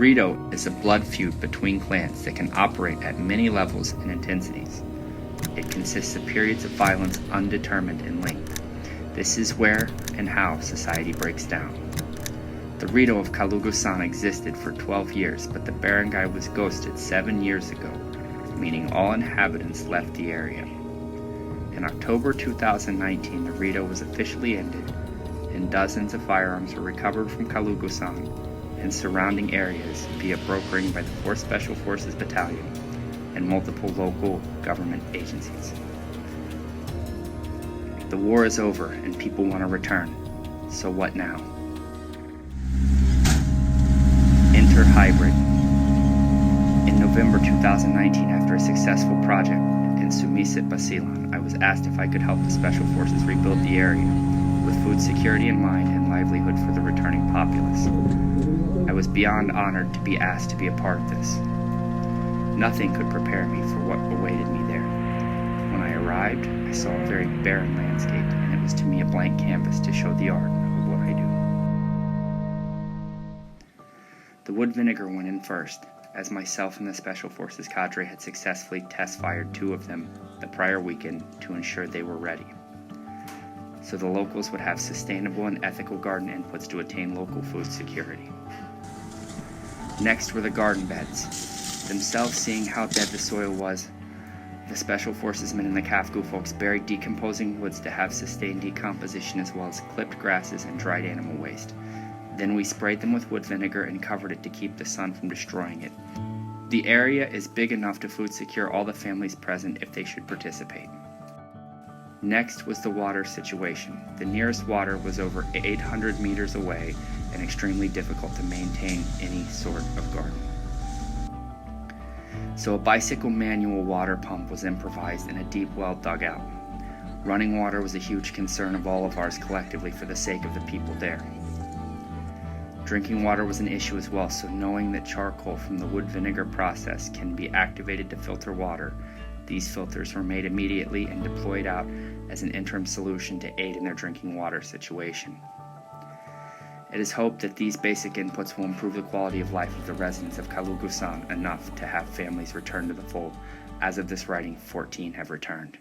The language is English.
Rido is a blood feud between clans that can operate at many levels and intensities. It consists of periods of violence undetermined in length. This is where and how society breaks down. The Rido of Calugusan existed for 12 years, but the barangay was ghosted 7 years ago, meaning all inhabitants left the area. In October 2019, the Rido was officially ended, and dozens of firearms were recovered from Calugusan and surrounding areas via brokering by the 4th Special Forces Battalion and multiple local government agencies. The war is over and people want to return. So what now? Enter hybrid. In November 2019, after a successful project in Sumisit, Basilan, I was asked if I could help the Special Forces rebuild the area with food security in mind and livelihood for the returning populace. I was beyond honored to be asked to be a part of this. Nothing could prepare me for what awaited me there. When I arrived, I saw a very barren landscape, and it was to me a blank canvas to show the art of what I do. The wood vinegar went in first, as myself and the Special Forces cadre had successfully test-fired 2 of them the prior weekend to ensure they were ready, so the locals would have sustainable and ethical garden inputs to attain local food security. Next were the garden beds. Themselves seeing how dead the soil was, the Special Forces men and the Caffin folks buried decomposing woods to have sustained decomposition, as well as clipped grasses and dried animal waste. Then we sprayed them with wood vinegar and covered it to keep the sun from destroying it. The area is big enough to food secure all the families present if they should participate. Next was the water situation. The nearest water was over 800 meters away and extremely difficult to maintain any sort of garden. So a bicycle manual water pump was improvised and a deep well dug out. Running water was a huge concern of all of ours collectively for the sake of the people there. Drinking water was an issue as well, so knowing that charcoal from the wood vinegar process can be activated to filter water, these filters were made immediately and deployed out as an interim solution to aid in their drinking water situation. It is hoped that these basic inputs will improve the quality of life of the residents of Calugusan enough to have families return to the fold. As of this writing, 14 have returned.